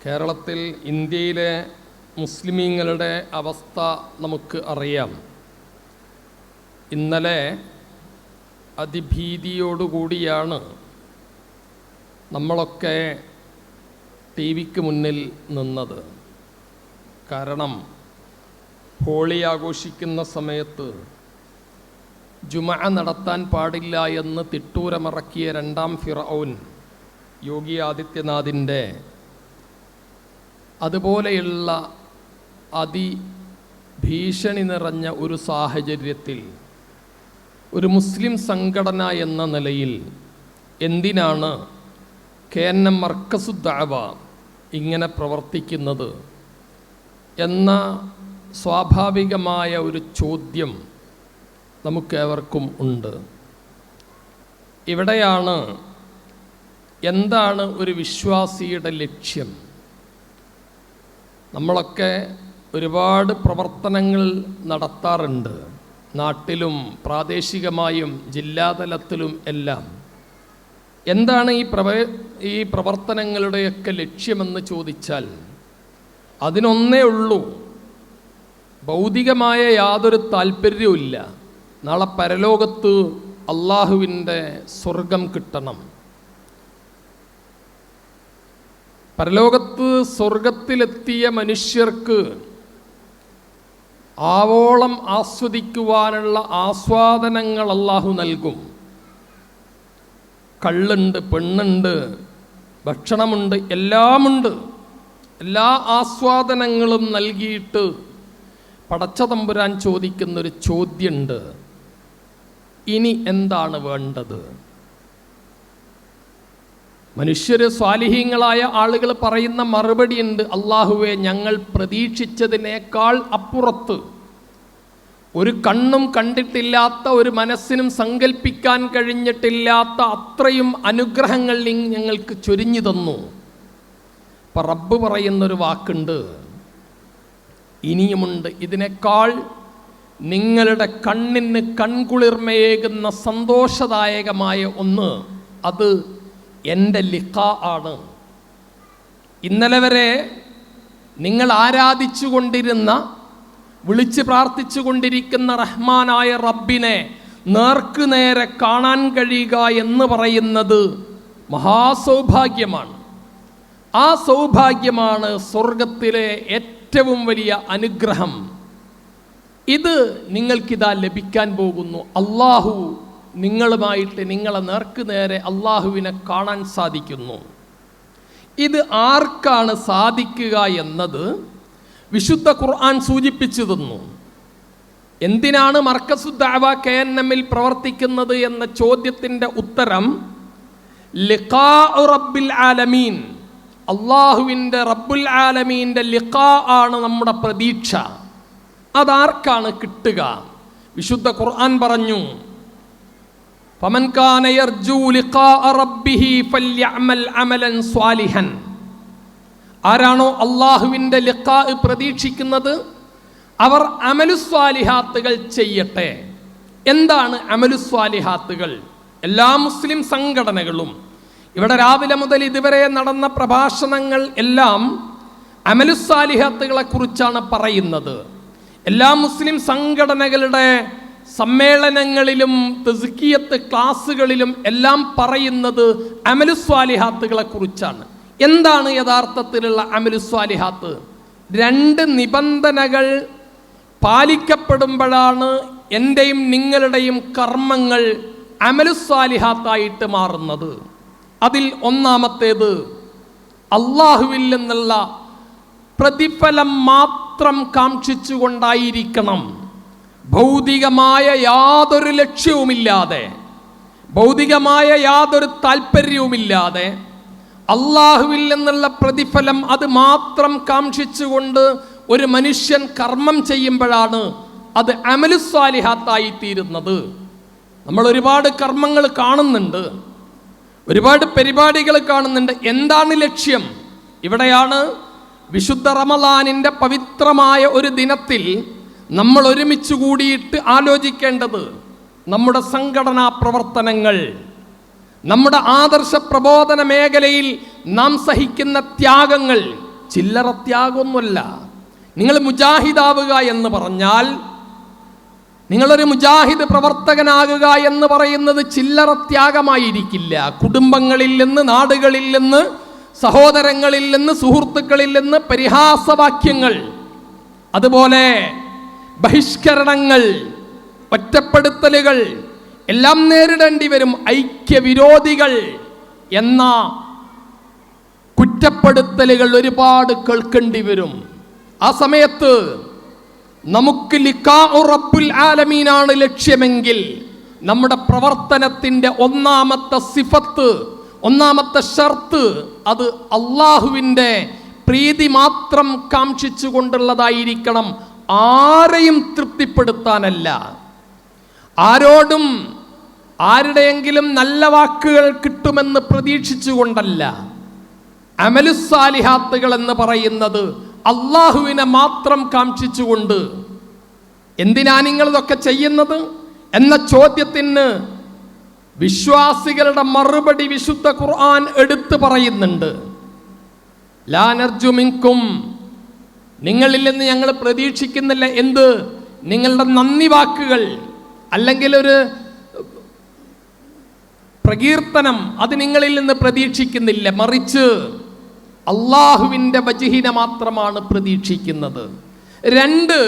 കേരളത്തിൽ ഇന്ത്യയിലെ മുസ്ലിമീങ്ങളുടെ അവസ്ഥ നമുക്ക് അറിയാം. ഇന്നലെ അതിഭീതിയോടുകൂടിയാണ് നമ്മളൊക്കെ ടി വിക്ക് മുന്നിൽ നിന്നത്. കാരണം ഹോളി ആഘോഷിക്കുന്ന സമയത്ത് ജുമഅ നടത്താൻ പാടില്ല എന്ന് തിട്ടൂരമിറക്കിയ രണ്ടാം ഫിറഔൻ യോഗി ആദിത്യനാഥിൻ്റെ അതുപോലെയുള്ള അതിഭീഷണി നിറഞ്ഞ ഒരു സാഹചര്യത്തിൽ ഒരു മുസ്ലിം സംഘടന എന്ന നിലയിൽ എന്തിനാണ് KNM മർക്കസു ദഅവ ഇങ്ങനെ പ്രവർത്തിക്കുന്നത് എന്ന സ്വാഭാവികമായ ഒരു ചോദ്യം നമുക്കേവർക്കും ഉണ്ട്. ഇവിടെയാണ് എന്താണ് ഒരു വിശ്വാസിയുടെ ലക്ഷ്യം. നമ്മളൊക്കെ ഒരുപാട് പ്രവർത്തനങ്ങൾ നടത്താറുണ്ട്, നാട്ടിലും പ്രാദേശികമായും ജില്ലാതലത്തിലും എല്ലാം. എന്താണ് ഈ പ്രവർത്തനങ്ങളുടെയൊക്കെ ലക്ഷ്യമെന്ന് ചോദിച്ചാൽ അതിനൊന്നേ ഉള്ളൂ, ഭൗതികമായ യാതൊരു താല്പര്യവുമില്ല. നാളെ പരലോകത്ത് അള്ളാഹുവിൻ്റെ സ്വർഗം കിട്ടണം. പരലോകത്ത് സ്വർഗത്തിലെത്തിയ മനുഷ്യർക്ക് ആവോളം ആസ്വദിക്കുവാനുള്ള ആസ്വാദനങ്ങൾ അള്ളാഹു നൽകും. കള്ളുണ്ട്, പെണ്ണുണ്ട്, ഭക്ഷണമുണ്ട്, എല്ലാമുണ്ട്. എല്ലാ ആസ്വാദനങ്ങളും നൽകിയിട്ട് പടച്ച തമ്പുരാൻ ചോദിക്കുന്നൊരു ചോദ്യമുണ്ട്, ഇനി എന്താണ് വേണ്ടത്? മനുഷ്യർ സ്വാലിഹീങ്ങളായ ആളുകൾ പറയുന്ന മറുപടി ഉണ്ട്, അള്ളാഹുവേ ഞങ്ങൾ പ്രതീക്ഷിച്ചതിനേക്കാൾ അപ്പുറത്ത്, ഒരു കണ്ണും കണ്ടിട്ടില്ലാത്ത, ഒരു മനസ്സിനും സങ്കല്പിക്കാൻ കഴിഞ്ഞിട്ടില്ലാത്ത അത്രയും അനുഗ്രഹങ്ങൾ ഞങ്ങൾക്ക് ചൊരിഞ്ഞു തന്നു. അപ്പം റബ്ബ് പറയുന്നൊരു വാക്കുണ്ട്, ഇനിയുമുണ്ട് ഇതിനേക്കാൾ നിങ്ങളുടെ കണ്ണിന് കൺകുളിർമയേകുന്ന സന്തോഷദായകമായ ഒന്ന്. അത് എൻ്റെ ലിഖാ ആണ്. ഇന്നലെ വരെ നിങ്ങൾ ആരാധിച്ചു കൊണ്ടിരുന്ന, വിളിച്ച് പ്രാർത്ഥിച്ചു കൊണ്ടിരിക്കുന്ന റഹ്മാനായ റബ്ബിനെ നേർക്ക് നേരെ കാണാൻ കഴിയുക എന്ന് പറയുന്നത് മഹാസൗഭാഗ്യമാണ്. ആ സൗഭാഗ്യമാണ് സ്വർഗത്തിലെ ഏറ്റവും വലിയ അനുഗ്രഹം. ഇത് നിങ്ങൾക്കിതാ ലഭിക്കാൻ പോകുന്നു. അള്ളാഹു നിങ്ങളുമായിട്ട്, നിങ്ങളെ നേർക്ക് നേരെ അള്ളാഹുവിനെ കാണാൻ സാധിക്കുന്നു. ഇത് ആർക്കാണ് സാധിക്കുക എന്നത് വിശുദ്ധ ഖുർആൻ സൂചിപ്പിച്ചു തന്നു. എന്തിനാണ് മർക്കസു ദഅവ KNM-ൽ പ്രവർത്തിക്കുന്നത് എന്ന ചോദ്യത്തിൻ്റെ ഉത്തരം ലിഖാഉ റബ്ബിൽ ആലമീൻ, അള്ളാഹുവിൻ്റെ റബ്ബുൽ ആലമീൻ്റെ ലിഖാ ആണ് നമ്മുടെ പ്രതീക്ഷ. അതാർക്കാണ് കിട്ടുക? വിശുദ്ധ ഖുർആൻ പറഞ്ഞു, ഫമൻ കാന യർജു ലിഖാഅ റബ്ബിഹി ഫൽയഅമൽ അമലൻ സ്വാലിഹൻ. ആരാണോ അള്ളാഹുവിൻ്റെ ലിഖാ പ്രതീക്ഷിക്കുന്നത് അവർ അമലുസ്വാലിഹാത്തുകൾ ചെയ്യട്ടെ. എന്താണ് അമലുസ്വാലിഹാത്തുകൾ? എല്ലാ മുസ്ലിം സംഘടനകളും ഇവിടെ രാവിലെ മുതൽ ഇതുവരെ നടന്ന പ്രഭാഷണങ്ങൾ എല്ലാം അമലുസ്വാലിഹാത്തുകളെ കുറിച്ചാണ് പറയുന്നത്. എല്ലാ മുസ്ലിം സംഘടനകളുടെ സമ്മേളനങ്ങളിലും തസ്കിയത്ത് ക്ലാസ്സുകളിലും എല്ലാം പറയുന്നത് അമലുസ്വാലിഹാത്തുകളെ കുറിച്ചാണ്. എന്താണ് യഥാർത്ഥത്തിലുള്ള അമലുസ്വാലിഹാത്ത്? 2 നിബന്ധനകൾ പാലിക്കപ്പെടുമ്പോഴാണ് എൻ്റെയും നിങ്ങളുടെയും കർമ്മങ്ങൾ അമലുസ്വാലിഹാത്തായിട്ട് മാറുന്നത്. അതിൽ ഒന്നാമത്തേത് അള്ളാഹുവിൽ നിന്നുള്ള പ്രതിഫലം മാത്രം കാക്ഷിച്ചുകൊണ്ടായിരിക്കണം. ഭൗതികമായ യാതൊരു ലക്ഷ്യവുമില്ലാതെ, ഭൗതികമായ യാതൊരു താല്പര്യവുമില്ലാതെ അള്ളാഹുവിൽ നിന്നുള്ള പ്രതിഫലം അത് മാത്രം കാക്ഷിച്ചുകൊണ്ട് ഒരു മനുഷ്യൻ കർമ്മം ചെയ്യുമ്പോഴാണ് അത് അമലുസ്വാലിഹാത്തായി തീരുന്നത്. നമ്മൾ ഒരുപാട് കർമ്മങ്ങൾ കാണുന്നുണ്ട്, ഒരുപാട് പരിപാടികൾ കാണുന്നുണ്ട്. എന്താണ് ലക്ഷ്യം? ഇവിടെയാണ് വിശുദ്ധ റമളാനിൻ്റെ പവിത്രമായ ഒരു ദിനത്തിൽ നമ്മൾ ഒരുമിച്ച് കൂടിയിട്ട് ആലോചിക്കേണ്ടത് നമ്മുടെ സംഘടനാ പ്രവർത്തനങ്ങൾ, നമ്മുടെ ആദർശ പ്രബോധന മേഖലയിൽ നാം സഹിക്കുന്ന ത്യാഗങ്ങൾ, ചില്ലറ ത്യാഗമൊന്നുമല്ല. നിങ്ങൾ മുജാഹിദാവുക എന്ന് പറഞ്ഞാൽ, നിങ്ങളൊരു മുജാഹിദ് പ്രവർത്തകനാകുക എന്ന് പറയുന്നത് ചില്ലറ ത്യാഗമായിരിക്കില്ല. കുടുംബങ്ങളിൽ നിന്ന്, നാടുകളിൽ നിന്ന്, സഹോദരങ്ങളിൽ നിന്ന്, സുഹൃത്തുക്കളിൽ നിന്ന് പരിഹാസവാക്യങ്ങൾ, അതുപോലെ ബഹിഷ്കരണങ്ങൾ, ഒറ്റപ്പെടുത്തലുകൾ എല്ലാം നേരിടേണ്ടി വരും. ഐക്യവിരോധികൾ എന്ന കുറ്റപ്പെടുത്തലുകൾ ഒരുപാട് കേൾക്കേണ്ടി വരും. ആ സമയത്ത് നമുക്ക് ലിഖാഉ റബ്ബുൽ ആലമീനാണ് ലക്ഷ്യമെങ്കിൽ നമ്മുടെ പ്രവർത്തനത്തിൻ്റെ ഒന്നാമത്തെ സിഫത്ത്, ഒന്നാമത്തെ ഷർത്ത് അത് അള്ളാഹുവിൻ്റെ പ്രീതി മാത്രം കാക്ഷിച്ചുകൊണ്ടുള്ളതായിരിക്കണം. ആരെയും തൃപ്തിപ്പെടുത്താനല്ല, ആരോടും ആരുടെയെങ്കിലും നല്ല വാക്കുകൾ കിട്ടുമെന്ന് പ്രതീക്ഷിച്ചുകൊണ്ടല്ല. അമലുസ്സാലിഹാത്തുകൾ എന്ന് പറയുന്നത് അള്ളാഹുവിനെ മാത്രം കാക്ഷിച്ചുകൊണ്ട്. എന്തിനാ നിങ്ങളിതൊക്കെ ചെയ്യുന്നത് എന്ന ചോദ്യത്തിന് വിശ്വാസികളുടെ മറുപടി വിശുദ്ധ ഖുർആൻ എടുത്തു പറയുന്നുണ്ട്. ലാ നർജു മിൻകും, നിങ്ങളിൽ നിന്ന് ഞങ്ങൾ പ്രതീക്ഷിക്കുന്നില്ല എന്ത്? നിങ്ങളുടെ നന്ദി വാക്കുകൾ, അല്ലെങ്കിൽ ഒരു പ്രകീർത്തനം, അത് നിങ്ങളിൽ നിന്ന് പ്രതീക്ഷിക്കുന്നില്ല. മറിച്ച് അള്ളാഹുവിൻ്റെ വജ്ഹിനെ മാത്രമാണ് പ്രതീക്ഷിക്കുന്നത്. രണ്ട്,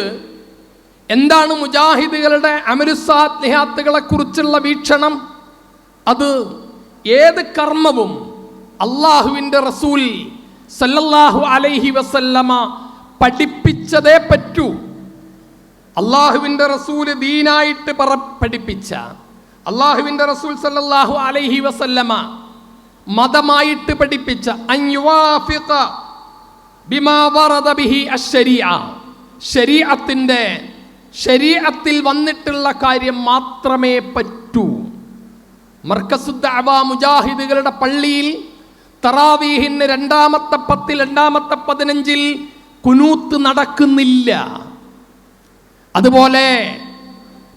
എന്താണ് മുജാഹിദുകളുടെ അമലുസ്സാലിഹാത്തുകളെ കുറിച്ചുള്ള വീക്ഷണം? അത് ഏത് കർമ്മവും അള്ളാഹുവിൻ്റെ റസൂൽ സല്ലല്ലാഹു അലൈഹി വസല്ലമ പഠിപ്പിച്ചതേ പറ്റൂ. അള്ളാഹുവിൻ്റെ റസൂൽ ദീനായിട്ട് പഠിപ്പിച്ച, അള്ളാഹുവിൻ്റെ റസൂൽ സല്ലല്ലാഹു അലൈഹി വസല്ലമ മതമായിട്ട് പഠിപ്പിച്ച അൻയുവാഫിഖ ബിമാ വറദ ബിഹി അശ്ശരീഅ, ശരീഅത്തിൽ വന്നിട്ടുള്ള കാര്യം മാത്രമേ പറ്റൂ. മർക്കസുദ്ദഅവ മുജാഹിദുകളുടെ പള്ളിയിൽ തറാവീഹിന് രണ്ടാമത്തെ 10, രണ്ടാമത്തെ 15 കുനൂത്ത് നടക്കുന്നില്ല. അതുപോലെ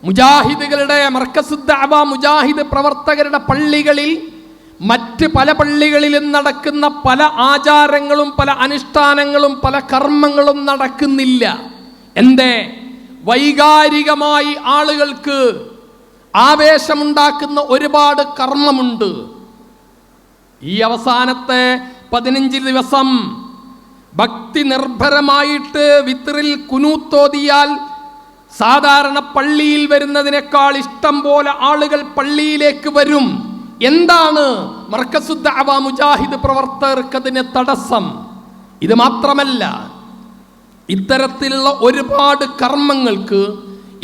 മുജാഹിദുകളുടെ മർക്കസുദ്ദഅവ മുജാഹിദ് പ്രവർത്തകരുടെ പള്ളികളിൽ, മറ്റ് പല പള്ളികളിലും നടക്കുന്ന പല ആചാരങ്ങളും പല അനുഷ്ഠാനങ്ങളും പല കർമ്മങ്ങളും നടക്കുന്നില്ല. എന്തേ? വൈകാരികമായി ആളുകൾക്ക് ആവേശമുണ്ടാക്കുന്ന ഒരുപാട് കർമ്മമുണ്ട്. ഈ അവസാനത്തെ 15 ദിവസം ഭക്തി നിർഭരമായിട്ട് വിത്റിൽ കുനൂത്തോതിയാൽ സാധാരണ പള്ളിയിൽ വരുന്നതിനേക്കാൾ ഇഷ്ടം പോലെ ആളുകൾ പള്ളിയിലേക്ക് വരും. എന്താണ് മർക്കസുദ്ദഅവ മുജാഹിദ് പ്രവർത്തകർക്ക് അതിന് തടസ്സം? ഇത് മാത്രമല്ല, ഇത്തരത്തിലുള്ള ഒരുപാട് കർമ്മങ്ങൾക്ക്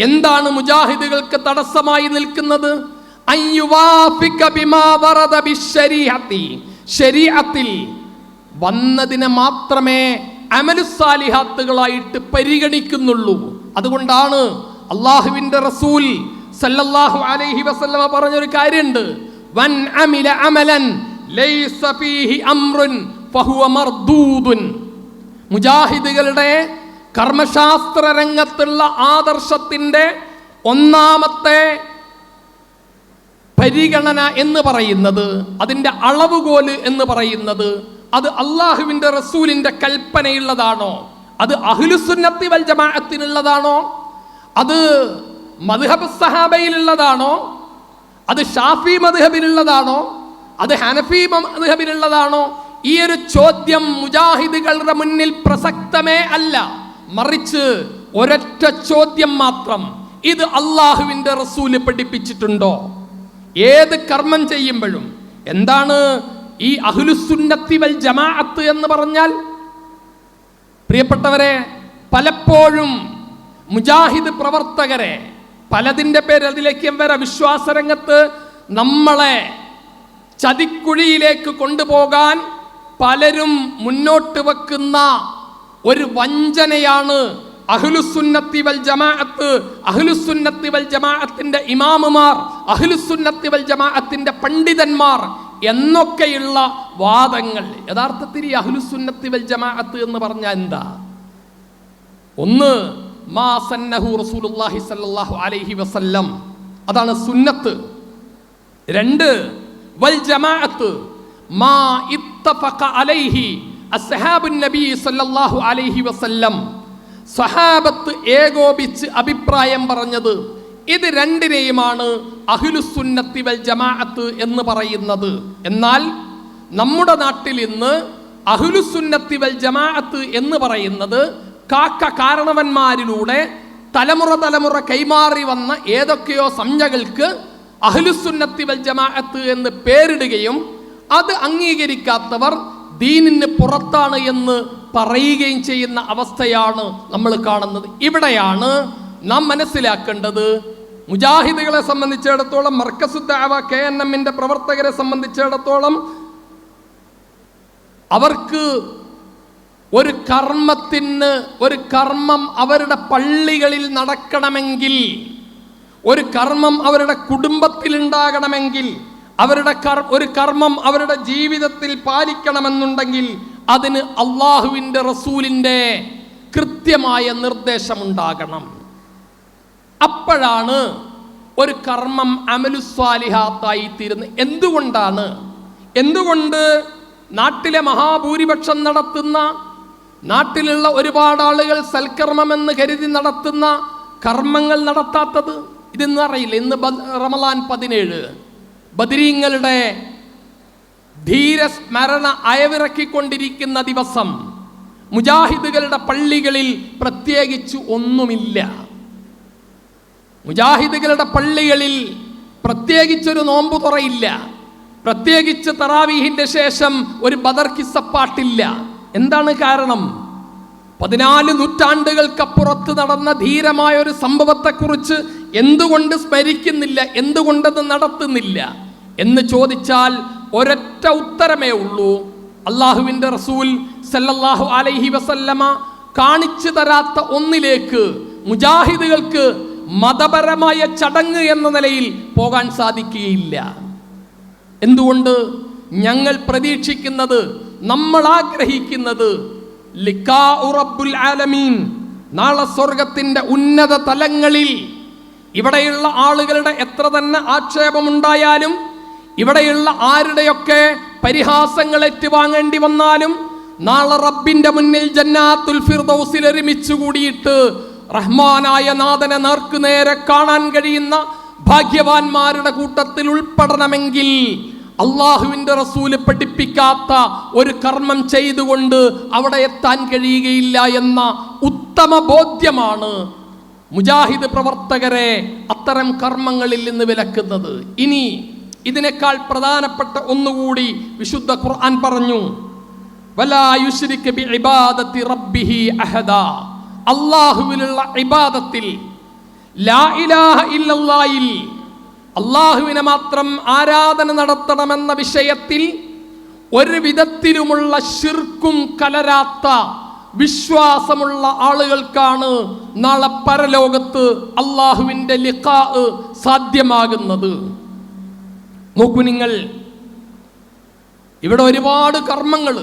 എന്താണ് മുജാഹിദുകൾക്ക് തടസ്സമായി നിൽക്കുന്നത്? ശരീഅത്തിൽ വന്നതിനെ മാത്രമേ അമലുസ്സാലിഹാത്തുകളായിട്ട് പരിഗണിക്കുന്നുള്ളൂ. അതുകൊണ്ടാണ് അള്ളാഹുവിൻ്റെ റസൂൽ സല്ലല്ലാഹു അലൈഹി വസല്ലമ പറഞ്ഞൊരു കാര്യമുണ്ട്, വൻ അമില അമലൻ ലൈസ ഫീഹി അംറുൻ ഫഹുവ മർദൂദുൻ. മുജാഹിദുകളുടെ കർമ്മശാസ്ത്ര രംഗത്തുള്ള ആദർശത്തിൻ്റെ ഒന്നാമത്തെ പരിഗണന എന്ന് പറയുന്നത്, അതിൻ്റെ അളവുകോല് എന്ന് പറയുന്നത്, അത് അള്ളാഹുവിൻ്റെ റസൂലിൻ്റെ കൽപ്പനയുള്ളതാണോ, അത് അഹ്ലുസുന്നത്തി വൽ ജമാഅത്തിനുള്ളതാണോ, അത് മദ്ഹബ് സഹാബയിലുള്ളതാണോ, അത് ഷാഫി മദ്ഹബിലുള്ളതാണോ, അത് ഹനഫി മദ്ഹബിലുള്ളതാണോ? ഈ ഒരു ചോദ്യം മുജാഹിദുകളുടെ മുന്നിൽ പ്രസക്തമേ അല്ല. മറിച്ച് ഒരൊറ്റ ചോദ്യം മാത്രം, ഇത് അള്ളാഹുവിൻ്റെ റസൂല് പഠിപ്പിച്ചിട്ടുണ്ടോ? ഏത് കർമ്മം ചെയ്യുമ്പോഴും എന്താണ് ഈ അഹ്ലുസുന്നത്തി വൽ ജമാഅത്ത് എന്ന് പറഞ്ഞാൽ? പ്രിയപ്പെട്ടവരെ, പലപ്പോഴും മുജാഹിദ് പ്രവർത്തകരെ പലതിൻ്റെ പേര് അതിലേക്ക് വരെ വിശ്വാസരംഗത്ത് നമ്മളെ ചതിക്കുഴിയിലേക്ക് കൊണ്ടുപോകാൻ പലരും മുന്നോട്ട് വെക്കുന്ന ഒരു വഞ്ചനയാണ് അഹ്ലുസുന്നത്തി വൽ ജമാഅത്ത്, അഹ്ലുസുന്നത്തി വൽ ജമാഅത്തിന്റെ ഇമാമുമാർ, അഹ്ലുസുന്നത്തി വൽ ജമാഅത്തിന്റെ പണ്ഡിതന്മാർ എന്നൊക്കെയുള്ള വാദങ്ങൾ. യഥാർത്ഥത്തിൽ ഈ അഹ്ലുസുന്നത്തി വൽ ജമാഅത്ത് എന്ന് പറഞ്ഞാൽ എന്താ? ഒന്ന്, മാ സന്നഹു റസൂലുള്ളാഹി സ്വല്ലല്ലാഹു അലൈഹി വസല്ലം, അതാണ് സുന്നത്ത്. രണ്ട്, വൽ ജമാഅത്ത് മാ ഇത്തഫഖ അലൈഹി അസ്ഹാബുൻ നബി സല്ലല്ലാഹു അലൈഹി വസല്ലം സഹാബത്ത് ഏകോപിച്ച് അഭിപ്രായം പറഞ്ഞത് ഇത് രണ്ടിനെയുമാണ് അഹ്ലുസുന്നത്തി വൽ ജമാഅത്ത് എന്ന് പറയുന്നത്. എന്നാൽ നമ്മുടെ നാട്ടിൽ ഇന്ന് അഹ്ലുസുന്നത്തി വൽ ജമാഅത്ത് എന്ന് പറയുന്നത് കാരണവന്മാരിലൂടെ തലമുറ കൈമാറി വന്ന ഏതൊക്കെയോ സംജ്ഞകൾക്ക് അഹ്ലുസുന്നത്തി വൽ ജമാഅത്ത് എന്ന് പേരിടുകയും അത് അംഗീകരിക്കാത്തവർ ദീനിന് പുറത്താണ് എന്ന് പറയുകയും ചെയ്യുന്ന അവസ്ഥയാണ് നമ്മൾ കാണുന്നത്. ഇവിടെയാണ് നാം മനസ്സിലാക്കേണ്ടത്, മുജാഹിദുകളെ സംബന്ധിച്ചിടത്തോളം, മർക്കസു ദഅവ KNM-ന്റെ പ്രവർത്തകരെ സംബന്ധിച്ചിടത്തോളം അവർക്ക് ഒരു കർമ്മം അവരുടെ പള്ളികളിൽ നടക്കണമെങ്കിൽ, ഒരു കർമ്മം അവരുടെ കുടുംബത്തിൽ ഉണ്ടാകണമെങ്കിൽ, ഒരു കർമ്മം അവരുടെ ജീവിതത്തിൽ പാലിക്കണമെന്നുണ്ടെങ്കിൽ അതിന് അള്ളാഹുവിൻ്റെ റസൂലിൻ്റെ കൃത്യമായ നിർദ്ദേശമുണ്ടാകണം. അപ്പോഴാണ് ഒരു കർമ്മം അമലുസ്വാലിഹാത്തായി തീരുന്നത്. എന്തുകൊണ്ട് നാട്ടിലെ മഹാഭൂരിപക്ഷം നടത്തുന്ന, നാട്ടിലുള്ള ഒരുപാട് ആളുകൾ സൽക്കർമ്മമെന്ന് കരുതി നടത്തുന്ന കർമ്മങ്ങൾ നടത്താത്തത്? ഇതെന്ന് അറിയില്ല. ഇന്ന് റമളാൻ 17 ബദരീങ്ങളുടെ ധീരസ്മരണ അയവിറക്കിക്കൊണ്ടിരിക്കുന്ന ദിവസം മുജാഹിദുകളുടെ പള്ളികളിൽ പ്രത്യേകിച്ച് ഒന്നുമില്ല. മുജാഹിദുകളുടെ പള്ളികളിൽ പ്രത്യേകിച്ചൊരു നോമ്പു തുറയില്ല, പ്രത്യേകിച്ച് തറാവീഹിന്റെ ശേഷം ഒരു ബദർ കിസ്സപ്പാട്ടില്ല. എന്താണ് കാരണം? 14 നൂറ്റാണ്ടുകൾക്കപ്പുറത്ത് നടന്ന ധീരമായ ഒരു സംഭവത്തെക്കുറിച്ച് എന്തുകൊണ്ട് സ്മരിക്കുന്നില്ല, എന്തുകൊണ്ടത് നടത്തുന്നില്ല എന്ന് ചോദിച്ചാൽ ഒരൊറ്റ ഉത്തരമേ ഉള്ളൂ. അള്ളാഹുവിൻ്റെ റസൂൽ സല്ലല്ലാഹു അലൈഹി വസല്ലമ കാണിച്ചു തരാത്ത ഒന്നിലേക്ക് മുജാഹിദുകൾക്ക് മതപരമായ ചടങ്ങ് എന്ന നിലയിൽ പോകാൻ സാധിക്കുകയില്ല. എന്തുകൊണ്ട്? ഞങ്ങൾ പ്രതീക്ഷിക്കുന്നത്, നമ്മൾ ആഗ്രഹിക്കുന്നത് ലിഖാഉ റബ്ബുൽ ആലമീൻ, നാളെ സ്വർഗത്തിന്റെ ഉന്നത തലങ്ങളിൽ ഇവിടെയുള്ള ആളുകളുടെ എത്ര തന്നെ ആക്ഷേപമുണ്ടായാലും, ഇവിടെയുള്ള ആരുടെയൊക്കെ പരിഹാസങ്ങൾ ഏറ്റുവാങ്ങേണ്ടി വന്നാലും, നാളെ റബ്ബിന്റെ മുന്നിൽ ജന്നാത്തുൽ ഫിർദൗസിൽ ഒരുമിച്ച് കൂടിയിട്ട് റഹ്മാനായ നാഥനെ നേർക്കുനേരെ കാണാൻ കഴിയുന്ന ഭാഗ്യവാന്മാരുടെ കൂട്ടത്തിൽ ഉൾപ്പെടണമെങ്കിൽ അള്ളാഹുവിൻ്റെ റസൂല് പഠിപ്പിക്കാത്ത ഒരു കർമ്മം ചെയ്തുകൊണ്ട് അവിടെ എത്താൻ കഴിയുകയില്ല എന്ന ഉത്തമ ബോധ്യമാണ് മുജാഹിദ് പ്രവർത്തകരെ അത്തരം കർമ്മങ്ങളിൽ നിന്ന് വിലക്കുന്നത്. ഇനി ഇതിനേക്കാൾ പ്രധാനപ്പെട്ട ഒന്നുകൂടി വിശുദ്ധ ഖുർആൻ പറഞ്ഞു, വലാ യുശ്രിക ബിഇബാദത്തി റബ്ബിഹി അഹദാ. അല്ലാഹുവിലുള്ള ഇബാദത്തിൽ, ലാ ഇലാഹ ഇല്ലല്ലാഹിൽ അള്ളാഹുവിനെ മാത്രം ആരാധന നടത്തണമെന്ന വിഷയത്തിൽ ഒരു വിധത്തിലുമുള്ള ശിർക്കും കലരാത്ത വിശ്വാസമുള്ള ആളുകൾക്കാണ് നാളെ പരലോകത്ത് അള്ളാഹുവിൻ്റെ ലിഖാ സാധ്യമാകുന്നത്. നോക്കൂ നിങ്ങൾ, ഇവിടെ ഒരുപാട് കർമ്മങ്ങൾ,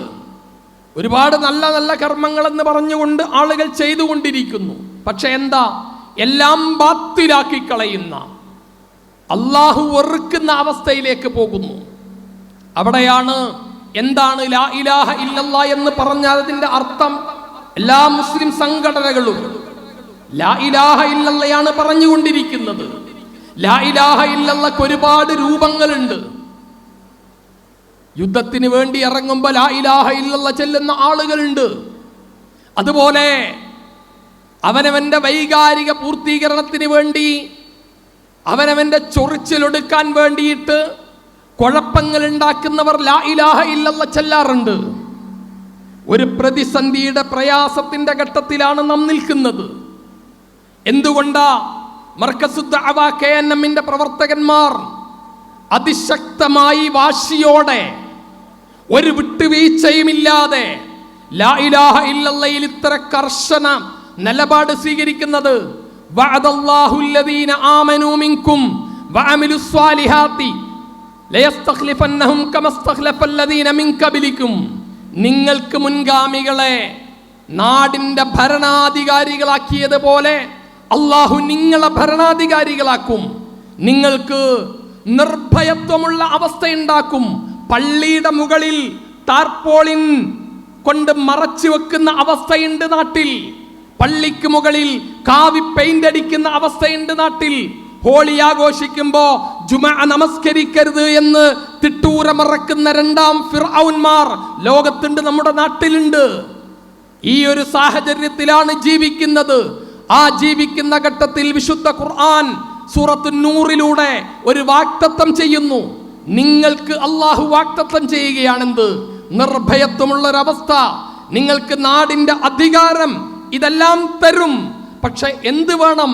ഒരുപാട് നല്ല നല്ല കർമ്മങ്ങൾ എന്ന് പറഞ്ഞുകൊണ്ട് ആളുകൾ ചെയ്തുകൊണ്ടിരിക്കുന്നു. പക്ഷെ എന്താ? എല്ലാം ബാത്തിലാക്കി കളയുന്ന, അള്ളാഹു വെറുക്കുന്ന അവസ്ഥയിലേക്ക് പോകുന്നു. അവിടെയാണ് എന്താണ് ലാ ഇലാഹ ഇല്ലല്ലാ എന്ന് പറഞ്ഞാൽ അതിൻ്റെ അർത്ഥം? എല്ലാ മുസ്ലിം സംഘടനകളും ലാ ഇലാഹ ഇല്ലല്ലയാണ് പറഞ്ഞുകൊണ്ടിരിക്കുന്നത്. ലാ ഇലാഹ ഇല്ലല്ലക്ക് ഒരുപാട് രൂപങ്ങളുണ്ട്. യുദ്ധത്തിന് വേണ്ടി ഇറങ്ങുമ്പോൾ ലാ ഇലാഹ ഇല്ലല്ല ചെല്ലുന്ന ആളുകളുണ്ട്. അതുപോലെ അവനവന്റെ വൈകാരിക പൂർത്തീകരണത്തിന് വേണ്ടി, അവനവന്റെ ചൊറിച്ചിലൊടുക്കാൻ വേണ്ടിയിട്ട് കുഴപ്പങ്ങൾ ഉണ്ടാക്കുന്നവർ ലാ ഇലാഹ ഇല്ലല്ല ചെല്ലാറുണ്ട്. ഒരു പ്രതിസന്ധിയുടെ പ്രയാസത്തിന്റെ ഘട്ടത്തിലാണ് നാം നിൽക്കുന്നത്. എന്തുകൊണ്ടാ മർക്കസു ദഅവ KNM-ന്റെ പ്രവർത്തകന്മാർ അതിശക്തമായി വാശിയോടെ ഒരു വിട്ടുവീഴ്ചയുമില്ലാതെ ലാ ഇലാഹ ഇല്ലല്ലയിൽ ഇത്ര കർശന നിലപാട് സ്വീകരിക്കുന്നത്? വഅദല്ലാഹു അല്ലദീന ആമനൂ മിൻകും വഅമിലുസ് സ്വാലിഹാത്തി ലയസ്തഖ്ലിഫന്നഹും കമസ്തഖ്ലഫല്ലദീന മിൻ ഖബലികും. നിങ്ങൾക്ക് മുൻഗാമികളെ നാടിന്റെ ഭരണാധികാരികളാക്കിയതുപോലെ അള്ളാഹു നിങ്ങളെ ഭരണാധികാരികളാക്കും. നിങ്ങൾക്ക് നിർഭയത്വമുള്ള അവസ്ഥയുണ്ടാക്കും. പള്ളിയുടെ മുകളിൽ ടാർപോളിൻ കൊണ്ട് മറച്ചു വെക്കുന്ന അവസ്ഥയുണ്ട് നാട്ടിൽ. പള്ളിക്ക് മുകളിൽ കാവി പെയിന്റ് അടിക്കുന്ന അവസ്ഥയുണ്ട് നാട്ടിൽ. ഹോളി ആഘോഷിക്കുമ്പോ ജുമഅ നമസ്കരിക്കരുത് എന്ന് തിട്ടൂരമറക്കുന്ന രണ്ടാം ഫിർഔൻമാർ ലോകത്തുണ്ട്, നമ്മുടെ നാട്ടിലുണ്ട്. ഈ ഒരു സാഹചര്യത്തിലാണ് ജീവിക്കുന്നത്. ആ ജീവിക്കുന്ന ഘട്ടത്തിൽ വിശുദ്ധ ഖുർആൻ സൂറത്ത് നൂറിലൂടെ ഒരു വാഗ്ദത്തം ചെയ്യുന്നു. നിങ്ങൾക്ക് അള്ളാഹു വാഗ്ദത്തം ചെയ്യുകയാണെന്ത്? നിർഭയത്വമുള്ളൊരവസ്ഥ, നിങ്ങൾക്ക് നാടിന്റെ അധികാരം, ഇതെല്ലാം തരും. പക്ഷെ എന്ത് വേണം?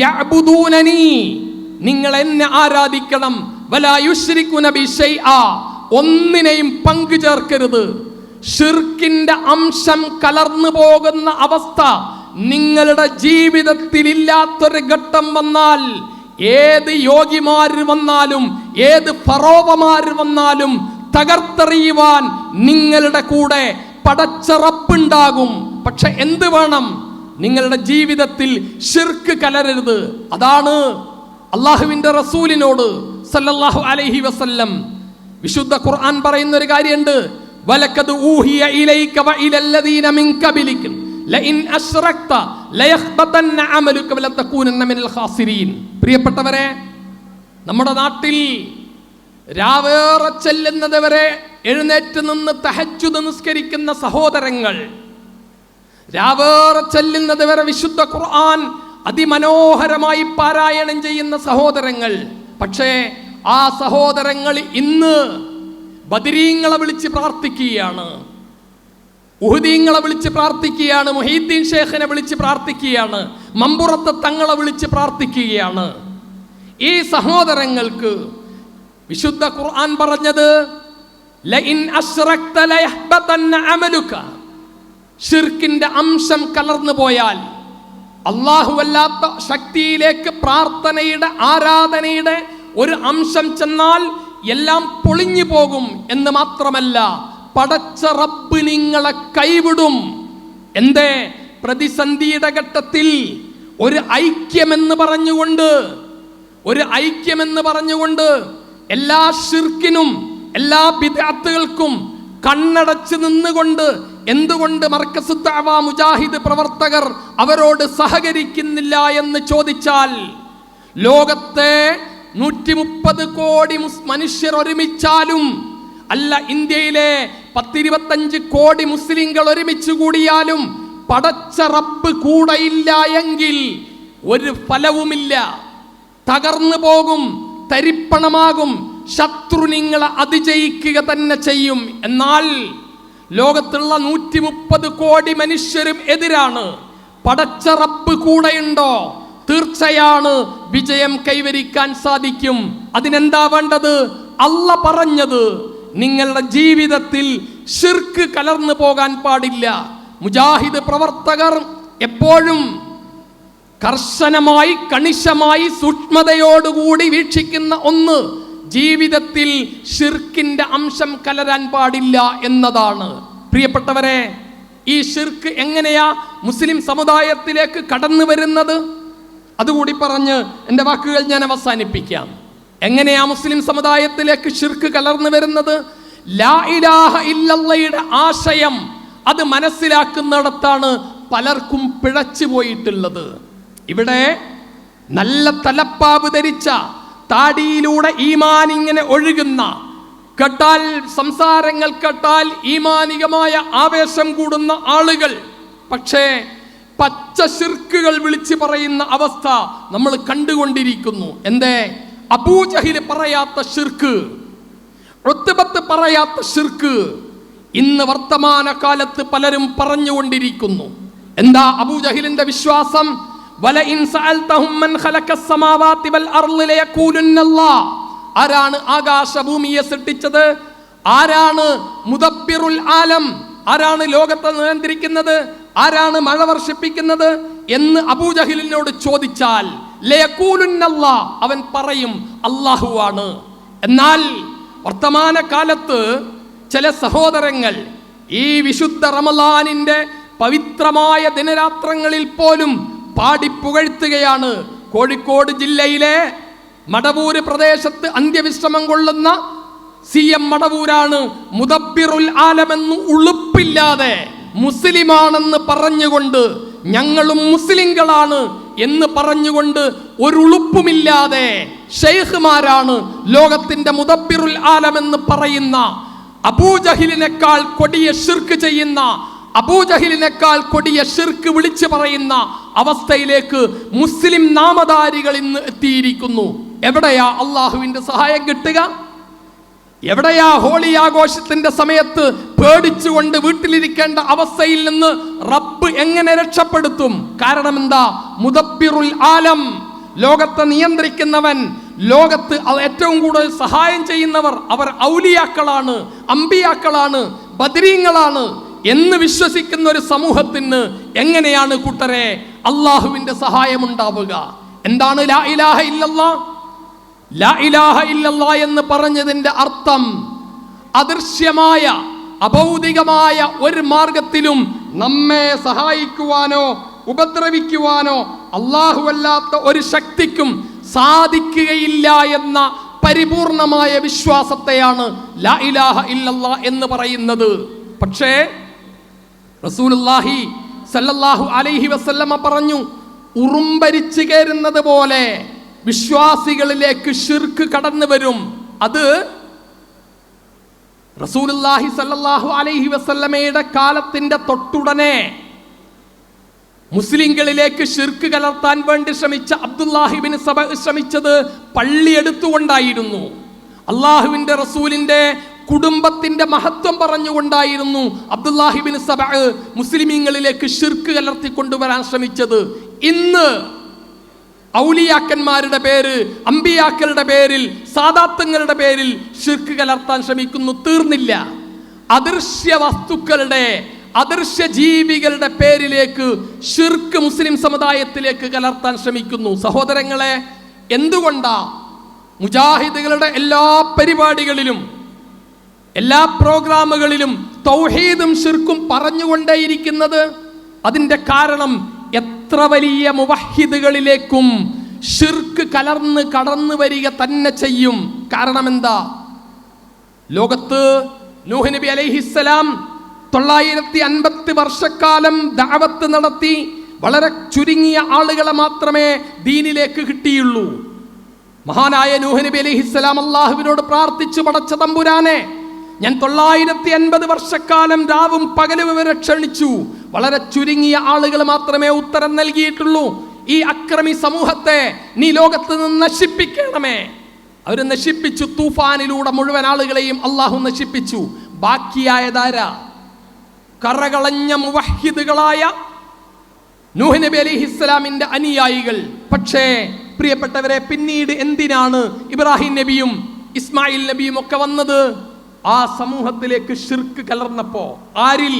യഅ്ബുദൂനനി, നിങ്ങൾ എന്നെ ആരാധിക്കണം. വലാ യുശ്രികുന ബി ശൈആ, ഒന്നിനെയും പങ്കു ചേർക്കരുത്. ഷിർക്കിന്റെ അംശം കലർന്നു പോകുന്ന അവസ്ഥ നിങ്ങളുടെ ജീവിതത്തിൽ ഇല്ലാത്തൊരു ഘട്ടം വന്നാൽ, ഏത് യോഗിമാര് വന്നാലും ഏത് ഫറോവമാര് വന്നാലും തകർത്തെറിയുവാൻ നിങ്ങളുടെ കൂടെ പടച്ചറപ്പുണ്ടാകും. പക്ഷെ എന്ത് വേണം? നിങ്ങളുടെ ജീവിതത്തിൽ ഷിർക്ക് കലരരുത്. അതാണ് അള്ളാഹുവിന്റെ റസൂലിനോട് സല്ലല്ലാഹു അലൈഹി വസല്ലം വിശുദ്ധ ഖുർആൻ പറയുന്ന ഒരു കാര്യമുണ്ട്. വലഖദ് ഊഹിയ ഇലൈക വഇലല്ലദീന മിൻ ഖബലിക ലഇൻ അശ്റക്ത ലയഖ്ബതന്ന അമലുക വലതകൂനന്ന മിനൽ ഖാസിരീൻ. പ്രിയപ്പെട്ടവരെ, നമ്മുടെ നാട്ടിൽ രാവേറെ ചെല്ലുന്നത് വരെ എഴുന്നേറ്റ് നിന്ന് തഹജ്ജുദ് നിസ്കരിക്കുന്ന സഹോദരങ്ങൾ, രാവേറെ ചെല്ലുന്നത് വരെ വിശുദ്ധ ഖുർആൻ അതിമനോഹരമായി പാരായണം ചെയ്യുന്ന സഹോദരങ്ങൾ. പക്ഷേ ആ സഹോദരങ്ങൾ ഇന്ന് ബദരീങ്ങളെ വിളിച്ച് പ്രാർത്ഥിക്കുകയാണ്, ഉഹുദീങ്ങളെ വിളിച്ച് പ്രാർത്ഥിക്കുകയാണ്, മുഹീദ്ദീൻ ഷേഖിനെ വിളിച്ച് പ്രാർത്ഥിക്കുകയാണ്, മമ്പുറത്തെ തങ്ങളെ വിളിച്ച് പ്രാർത്ഥിക്കുകയാണ്. ഈ സഹോദരങ്ങൾക്ക് വിശുദ്ധ ഖുർആൻ പറഞ്ഞത് ലഇൻ അശ്റക്ത ലയഹ്ബതന്ന അമലുക, ഷിർക്കിന്റെ അംശം കലർന്നു പോയാൽ, അല്ലാഹുവല്ലാത്ത ശക്തിയിലേക്ക് പ്രാർത്ഥനയുടെ ആരാധനയുടെ ഒരു അംശം ചെന്നാൽ എല്ലാം പൊളിഞ്ഞു പോകും എന്ന് മാത്രമല്ല, പടച്ച റബ്ബ് നിങ്ങളെ കൈവിടും. എന്തേ? പ്രതിസന്ധിയുടെ ഘട്ടത്തിൽ ഒരു ഐക്യമെന്ന് പറഞ്ഞുകൊണ്ട് എല്ലാ ഷിർക്കിനും എല്ലാ ബിദ്അത്തുകൾക്കും കണ്ണടച്ച് നിന്നുകൊണ്ട് എന്തുകൊണ്ട് മർക്കസ് ദഅവ മുജാഹിദ് പ്രവർത്തകർ അവരോട് സഹകരിക്കുന്നില്ല എന്ന് ചോദിച്ചാൽ, ലോകത്തെ 130 കോടി മനുഷ്യർ ഒരുമിച്ചാലും, അല്ല ഇന്ത്യയിലെ 10-25 കോടി മുസ്ലിങ്ങൾ ഒരുമിച്ച് കൂടിയാലും പടച്ച റബ്ബ് കൂടെയില്ല എങ്കിൽ ഒരു ഫലവുമില്ല. തകർന്നു പോകും, തരിപ്പണമാകും, ശത്രു നിങ്ങളെ അതിജയിക്കുക തന്നെ ചെയ്യും. എന്നാൽ ലോകത്തുള്ള 130 കോടി മനുഷ്യരും എതിരാണ്. പടച്ച റബ്ബ് കൂടെയുണ്ടോ? തീർച്ചയാണ് വിജയം കൈവരിക്കാൻ സാധിക്കും. അതിനെന്താ വേണ്ടത്? അല്ല പറഞ്ഞത്, നിങ്ങളുടെ ജീവിതത്തിൽ ഷിർക്ക് കലർന്നു പോകാൻ പാടില്ല. മുജാഹിദ് പ്രവർത്തകർ എപ്പോഴും കർശനമായി കണിശമായി സൂക്ഷ്മതയോടുകൂടി വീക്ഷിക്കുന്ന ഒന്ന്, ജീവിതത്തിൽ ഷിർക്കിന്റെ അംശം കലരാൻ പാടില്ല എന്നതാണ്. പ്രിയപ്പെട്ടവരെ, ഈ ഷിർക്ക് എങ്ങനെയാ മുസ്ലിം സമുദായത്തിലേക്ക് കടന്നു വരുന്നത്? അതുകൂടി പറഞ്ഞ് എൻ്റെ വാക്കുകൾ ഞാൻ അവസാനിപ്പിക്കാം. എങ്ങനെയാ മുസ്ലിം സമുദായത്തിലേക്ക് ഷിർക്ക് കലർന്നു വരുന്നത്? ലാ ഇലാഹ ഇല്ലല്ലാഹയുടെ ആശയം അത് മനസ്സിലാക്കുന്നിടത്താണ് പലർക്കും പിഴച്ചു പോയിട്ടുള്ളത്. ഇവിടെ നല്ല തലപ്പാവ് ധരിച്ച, താടിയിലൂടെ ഈമാൻ ഇങ്ങനെ ഒഴുകുന്ന, കേട്ടാൽ സംസാരങ്ങൾ കേട്ടാൽ ഈമാനികമായ ആവേശം കൂടുന്ന ആളുകൾ, പക്ഷേ പച്ച ശിർക്കുകൾ വിളിച്ചു പറയുന്ന അവസ്ഥ നമ്മൾ കണ്ടുകൊണ്ടിരിക്കുന്നു. എന്തേ? അബൂജഹിൽ പറയാത്ത ശിർക്ക്, ഉത്ബത്ത് പറയാത്ത ശിർക്ക് ഇന്ന് വർത്തമാന കാലത്ത് പലരും പറഞ്ഞുകൊണ്ടിരിക്കുന്നു. എന്താ അബൂജഹിലിന്റെ വിശ്വാസം? വലഇൻ സഅൽതഹും മൻ ഖലഖസ് സമാവാതി വൽ അർളി ലയഖൂലുന്നല്ലാഹ്. ആരാണ് ആകാശഭൂമിയെ സൃഷ്ടിച്ചത്? ആരാണ് മുദബ്ബിറുൽ ആലം? ആരാണ് ലോകത്തെ നിയന്ത്രിക്കുന്നത്? ആരാണ് മഴ വർഷിപ്പിക്കുന്നത് എന്ന് അബൂജഹിലിനോട് ചോദിച്ചാൽ ലയഖൂലുന്നല്ലാഹ്, അവൻ പറയും അല്ലാഹുവാണ്. എന്നാൽ വർത്തമാന കാലത്ത് ചില സഹോദരങ്ങൾ ഈ വിശുദ്ധ റമളാനിന്റെ പവിത്രമായ ദിനരാത്രങ്ങളിൽ പോലും പാടിപ്പുകഴ്ത്തുകയാണ്. കോഴിക്കോട് ജില്ലയിലെ മടവൂര് പ്രദേശത്ത് അന്ത്യവിശ്രമം കൊള്ളുന്ന CM മടവൂരാണ് മുദബ്ബിറുൽ ആലമെന്ന് ഉളുപ്പില്ലാതെ മുസ്ലിമാണെന്ന് പറഞ്ഞുകൊണ്ട്, ഞങ്ങളും മുസ്ലിങ്ങളാണ് എന്ന് പറഞ്ഞുകൊണ്ട് ഒരു ഉളുപ്പുമില്ലാതെ ഷെയ്ഖുമാരാണ് ലോകത്തിന്റെ മുദബ്ബിറുൽ ആലം എന്ന് പറയുന്ന അബൂജഹിലിനേക്കാൾ കൊടിയ ശിർക്ക് ചെയ്യുന്ന, അബൂജഹിലിനേക്കാൾ കൊടിയ ശിർക്ക് വിളിച്ചു പറയുന്ന അവസ്ഥയിലേക്ക് മുസ്ലിം നാമധാരികൾ ഇന്ന് എത്തിയിരിക്കുന്നു. എവിടെയാ അള്ളാഹുവിന്റെ സഹായം കിട്ടുക? എവിടെയാ ഹോളി ആഘോഷത്തിന്റെ സമയത്ത് പേടിച്ചുകൊണ്ട് വീട്ടിലിരിക്കേണ്ട അവസ്ഥയിൽ നിന്ന് റബ്ബ് എങ്ങനെ രക്ഷപ്പെടുത്തും? കാരണം എന്താ? മുദബ്ബിറുൽ ആലം, ലോകത്തെ നിയന്ത്രിക്കുന്നവൻ, ലോകത്ത് ഏറ്റവും കൂടുതൽ സഹായം ചെയ്യുന്നവർ അവർ ഔലിയാക്കളാണ്, അമ്പിയാക്കളാണ്, ബദരീങ്ങളാണ് എന്ന് വിശ്വസിക്കുന്ന ഒരു സമൂഹത്തിന് എങ്ങനെയാണ് കൂട്ടരെ അള്ളാഹുവിന്റെ സഹായം ഉണ്ടാവുക? എന്താണ് ലാ ഇലാഹ ഇല്ലല്ലാഹ്? ലാ ഇലാഹ ഇല്ലല്ലാഹ് എന്ന് പറഞ്ഞതിന്റെ അർത്ഥം അദൃശ്യമായ അഭൗതികമായ ഒരു മാർഗത്തിലും നമ്മെ സഹായിക്കുവാനോ ഉപദ്രവിക്കുവാനോ അല്ലാഹുവല്ലാത്ത ഒരു ശക്തിക്കും സാധിക്കുകയില്ല എന്ന പരിപൂർണമായ വിശ്വാസത്തെയാണ് ലാ ഇലാഹ ഇല്ലല്ലാഹ് എന്ന് പറയുന്നത്. പക്ഷേ റസൂലുള്ളാഹി സല്ലല്ലാഹു അലൈഹി വസല്ലമ പറഞ്ഞു, ഉറുമ്പരിച്ചു കയറുന്നത് പോലെ വിശ്വാസികളിലേക്ക് ശിർക്ക് കടന്നു വരും. അത് റസൂലുള്ളാഹി സല്ലല്ലാഹു അലൈഹി വസല്ലമയുടെ കാലത്തിന്റെ തൊട്ടുടനെ മുസ്ലിങ്ങളിലേക്ക് ശിർക്ക് കലർത്താൻ വേണ്ടി ശ്രമിച്ച അബ്ദുല്ലാഹി ഇബ്നു സബ ശ്രമിച്ചത് പള്ളി എടുത്തുകൊണ്ടായിരുന്നു. അള്ളാഹുവിന്റെ റസൂലിന്റെ കുടുംബത്തിന്റെ മഹത്വം പറഞ്ഞുകൊണ്ടായിരുന്നു അബ്ദുല്ലാഹി ഇബ്നു സബ മുസ്ലിമീങ്ങളിലേക്ക് ശിർക്ക് കലർത്തി കൊണ്ടുവരാൻ ശ്രമിച്ചത്. ഇന്ന് ഔലിയാക്കന്മാരുടെ പേര്, അമ്പിയാക്കളുടെ പേരിൽ, സാദാത്തുങ്ങളുടെ പേരിൽ ശിർക്ക് കലർത്താൻ ശ്രമിക്കുന്നു. തീർന്നില്ല. അദൃശ്യ വസ്തുക്കളുടെ, അദൃശ്യ ജീവികളുടെ പേരിലേക്ക് ശിർക്ക് മുസ്ലിം സമുദായത്തിലേക്ക് കലർത്താൻ ശ്രമിക്കുന്നു. സഹോദരങ്ങളെ, എന്തുകൊണ്ടാ മുജാഹിദുകളുടെ എല്ലാ പരിപാടികളിലും, എല്ലാ പ്രോഗ്രാമുകളിലും തൗഹീദും ശിർക്കും പറഞ്ഞുകൊണ്ടേയിരിക്കുന്നത്? അതിന്റെ കാരണം എത്ര വലിയ മുവഹിദുകളിലേക്കും ശിർക്ക് കലർന്ന് കടന്നു വരിക തന്നെ ചെയ്യും. കാരണം എന്താ? ലോകത്ത് നൂഹ് നബി അലൈഹിസ്സലാം 950 വർഷക്കാലം ദഅവത്ത് നടത്തി. വളരെ ചുരുങ്ങിയ ആളുകളെ മാത്രമേ ദീനിലേക്ക് കിട്ടിയുള്ളൂ. മഹാനായ നൂഹ് നബി അലൈഹിസ്സലാം അള്ളാഹുവിനോട് പ്രാർത്ഥിച്ചു, പടച്ച തമ്പുരാനെ, ഞാൻ 950 വർഷക്കാലം രാവും പകലും ഇവരെ ക്ഷണിച്ചു, വളരെ ചുരുങ്ങിയ ആളുകൾ മാത്രമേ ഉത്തരം നൽകിയിട്ടുള്ളൂ. ഈ അക്രമി സമൂഹത്തെ നീ ലോകത്ത് നിന്ന് നശിപ്പിക്കണമേ. അവർ നശിപ്പിച്ചു. തൂഫാനിലൂടെ മുഴുവൻ ആളുകളെയും അള്ളാഹു നശിപ്പിച്ചു. ബാക്കിയായതാരാ? കറകളഞ്ഞ മുവഹിദുകളായ നൂഹ് നബി അലൈഹിസ്സലാമിന്റെ അനുയായികൾ. പക്ഷേ പ്രിയപ്പെട്ടവരെ, പിന്നീട് എന്തിനാണ് ഇബ്രാഹിം നബിയും ഇസ്മായിൽ നബിയും ഒക്കെ വന്നത്? ആ സമൂഹത്തിലേക്ക് ശിർക്ക് കലർന്നപ്പോ ആരിൽ?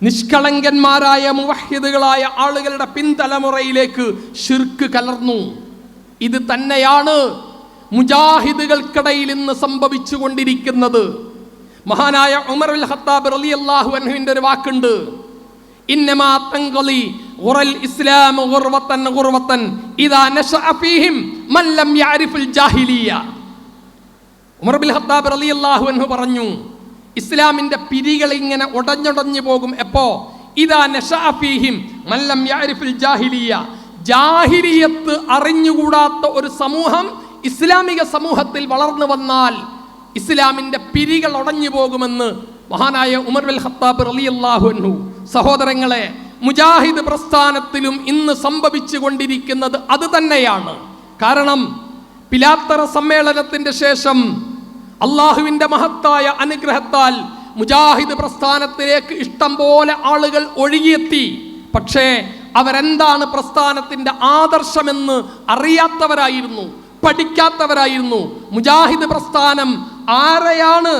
നിഷ്കളങ്കന്മാരായ മുവഹിദുകളായ ആളുകളുടെ പിൻതലമുറയിലേക്ക് ശിർക്ക് കലർന്നു. ഇത് തന്നെയാണ് മുജാഹിദുകൾക്കിടയിൽ ഇന്ന് സംഭവിച്ചു കൊണ്ടിരിക്കുന്നത്. മഹാനായ ഉമർ അൽ ഖത്താബ് റളിയല്ലാഹു അൻഹുവിന്റെ ഒരു വാക്കുണ്ട്, ഇന്നമാ തൻഖലി ഖുറൽ ഇസ്ലാം ഖുർവതൻ ഖുർവതൻ ഇദാ നശഅ ഫീഹിം മൻ ലം യഅരിഫുൽ ജാഹിലിയ. ഉമർ ബിൻ ഖത്താബ് റളിയല്ലാഹു അൻഹു പറഞ്ഞു, ഇസ്ലാമിന്റെ പിരികൾ ഇങ്ങനെ ഉടഞ്ഞുടഞ്ഞു പോകും എപ്പോ? ഇദാ നശഅ ഫീഹിം മൻ ലം യഅരിഫുൽ ജാഹിലിയ. ജാഹിലിയത്ത് അറിഞ്ഞുകൂടാത്ത ഒരു സമൂഹം ഇസ്ലാമിക സമൂഹത്തിൽ വളർന്നു വന്നാൽ ഇസ്ലാമിന്റെ പിരികൾ ഉടഞ്ഞു പോകുമെന്ന് മഹാനായ ഉമർ ബിൻ ഖത്താബ് റളിയല്ലാഹു അൻഹു. സഹോദരങ്ങളെ, മുജാഹിദ് പ്രസ്ഥാനത്തിലും ഇന്ന് സംഭവിച്ചു കൊണ്ടിരിക്കുന്നത് അത് തന്നെയാണ്. കാരണം പിലാത്തറ സമ്മേളനത്തിന്റെ ശേഷം അള്ളാഹുവിന്റെ മഹത്തായ അനുഗ്രഹത്താൽ മുജാഹിദ് പ്രസ്ഥാനത്തിലേക്ക് ഇഷ്ടം പോലെ ആളുകൾ ഒഴുകിയെത്തി. പക്ഷേ അവരെന്താണ് പ്രസ്ഥാനത്തിന്റെ ആദർശമെന്ന് അറിയാത്തവരായിരുന്നു, പഠിക്കാത്തവരായിരുന്നു. മുജാഹിദ് പ്രസ്ഥാനം ആരെയാണ്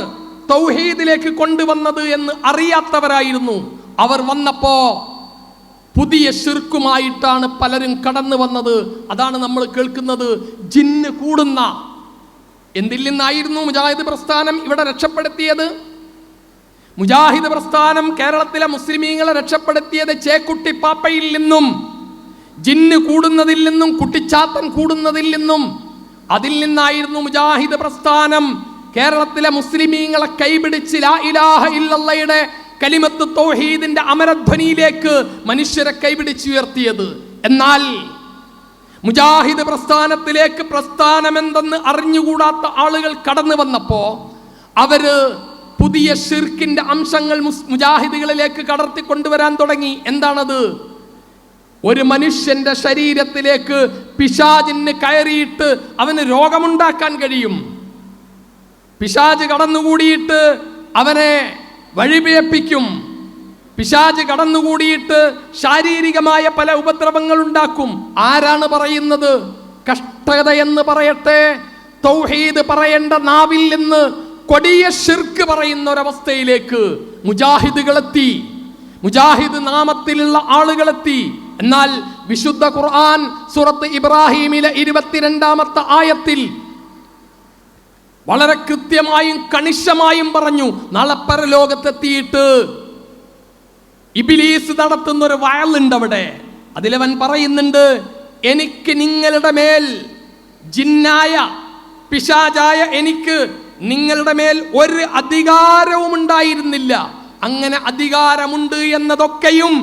തൗഹീദിലേക്ക് കൊണ്ടുവന്നത് എന്ന് അറിയാത്തവരായിരുന്നു. അവർ വന്നപ്പോ പുതിയ ശിർക്കുമായിട്ടാണ് പലരും കടന്നു വന്നത്. അതാണ് നമ്മൾ കേൾക്കുന്നത്. ജിന്ന് കൂടുന്ന എന്തിൽ നിന്നായിരുന്നു മുജാഹിദ് പ്രസ്ഥാനം ഇവിടെ രക്ഷപ്പെടുത്തിയത്? മുജാഹിദ് പ്രസ്ഥാനം കേരളത്തിലെ മുസ്ലിമീങ്ങളെ രക്ഷപ്പെടുത്തിയത് ചേക്കുട്ടി പാപ്പയിൽ നിന്നും, ജിന്ന് കൂടുന്നതിൽ നിന്നും, കുട്ടിച്ചാത്തൻ കൂടുന്നതിൽ നിന്നും. അതിൽ നിന്നായിരുന്നു മുജാഹിദ് പ്രസ്ഥാനം കേരളത്തിലെ മുസ്ലിമീങ്ങളെ കൈപിടിച്ച് ലാ ഇലാഹ ഇല്ലല്ലാഹയുടെ കലിമത്ത് തൗഹീദിന്റെ അമരധ്വനിയിലേക്ക് മനുഷ്യരെ കൈപിടിച്ചുയർത്തിയത്. എന്നാൽ മുജാഹിദ് പ്രസ്ഥാനത്തിലേക്ക് പ്രസ്ഥാനമെന്തെന്ന് അറിഞ്ഞുകൂടാത്ത ആളുകൾ കടന്നു വന്നപ്പോ അവര് പുതിയ ഷിർക്കിന്റെ അംശങ്ങൾ മുജാഹിദുകളിലേക്ക് കടത്തി കൊണ്ടുവരാൻ തുടങ്ങി. എന്താണത്? ഒരു മനുഷ്യന്റെ ശരീരത്തിലേക്ക് പിശാചിന് കയറിയിട്ട് അവന് രോഗമുണ്ടാക്കാൻ കഴിയും. പിശാച് കടന്നുകൂടിയിട്ട് അവനെ വഴിപിഴപ്പിക്കും. പിശാച് കടന്നുകൂടിയിട്ട് ശാരീരികമായ പല ഉപദ്രവങ്ങൾ ഉണ്ടാക്കും. ആരാണ് പറയുന്നത്? കഷ്ടതയെന്ന് പറയട്ടെ, തൗഹീദ് പറയേണ്ട നാവിൽ നിന്ന് കൊടിയ ഷിർക്ക് പറയുന്ന ഒരവസ്ഥയിലേക്ക് മുജാഹിദുകളെത്തി, മുജാഹിദ് നാമത്തിലുള്ള ആളുകളെത്തി. എന്നാൽ വിശുദ്ധ ഖുർആൻ സൂറത്ത് ഇബ്രാഹിമിലെ 22-ാമത്തെ ആയത്തിൽ വളരെ കൃത്യമായും കണിശമായും പറഞ്ഞു, നാളെ പരലോകത്തെത്തിയിട്ട് ഇബ്ലീസ് നടത്തുന്ന ഒരു വയലുണ്ട് അവിടെ. അതിലവൻ പറയുന്നുണ്ട്, എനിക്ക് നിങ്ങളുടെ മേൽ, ജിന്നായ പിശാചായ എനിക്ക് നിങ്ങളുടെ മേൽ ഒരു അധികാരവും ഉണ്ടായിരുന്നില്ല. അങ്ങനെ അധികാരമുണ്ട് എന്നതൊക്കെയും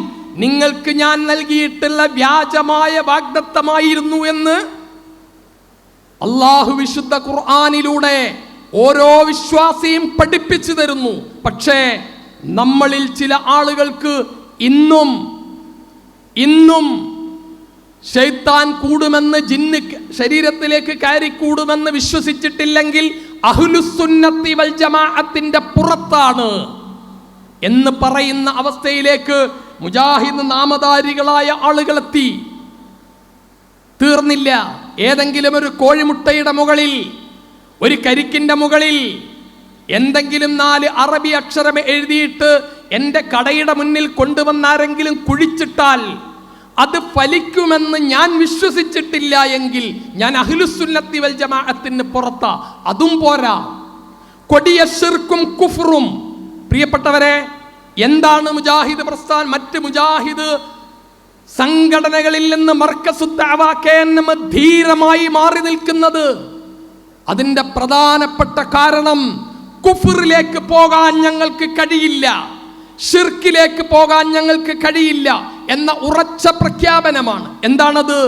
നിങ്ങൾക്ക് ഞാൻ നൽകിയിട്ടുള്ള വ്യാജമായ വാഗ്ദത്തമായിരുന്നു എന്ന് അള്ളാഹു വിശുദ്ധ ഖുർആനിലൂടെ ഓരോ വിശ്വാസിയും പഠിപ്പിച്ചു തരുന്നു. പക്ഷേ നമ്മളിൽ ചില ആളുകൾക്ക് ഇന്നും ശൈത്താൻ കൂടുമെന്ന്, ജിന്ന് ശരീരത്തിലേക്ക് കയറിക്കൂടുമെന്ന് വിശ്വസിച്ചിട്ടില്ലെങ്കിൽ അഹ്ലുസുന്നത്തി വൽ ജമാഅത്തിന്റെ പുറത്താണ് എന്ന് പറയുന്ന അവസ്ഥയിലേക്ക് മുജാഹിദ് നാമധാരികളായ ആളുകളെത്തി. തീർന്നില്ല. ഏതെങ്കിലും ഒരു കോഴിമുട്ടയുടെ മുകളിൽ, ഒരു കരിക്കിന്റെ മുകളിൽ എന്തെങ്കിലും 4 അറബി അക്ഷരം എഴുതിയിട്ട് എൻ്റെ കടയുടെ മുന്നിൽ കൊണ്ടുവന്നാരെങ്കിലും കുഴിച്ചിട്ടാൽ അത് ഫലിക്കുമെന്ന് ഞാൻ വിശ്വസിച്ചിട്ടില്ല എങ്കിൽ ഞാൻ അഹ്ലുസുന്നത്തി വൽ ജമാഅത്തിന് പുറത്താ. അതും പോരാ, കൊടിയ ശിർക്കും കുഫ്റും. പ്രിയപ്പെട്ടവരെ, എന്താണ് മുജാഹിദ് പ്രസ്ഥാനം, മറ്റ് മുജാഹിദ് സംഘടനകളിൽ നിന്ന് മർക്കസു ദഅവ KNM ധീരമായി മാറി നിൽക്കുന്നത്? അതിന്റെ പ്രധാനപ്പെട്ട കാരണം കുഫറിലേക്ക് പോകാൻ ഞങ്ങൾക്ക് കഴിയില്ല, ഷിർക്കിലേക്ക് പോകാൻ ഞങ്ങൾക്ക് കഴിയില്ല എന്ന ഉറച്ച പ്രഖ്യാപനമാണ്. എന്താണത്?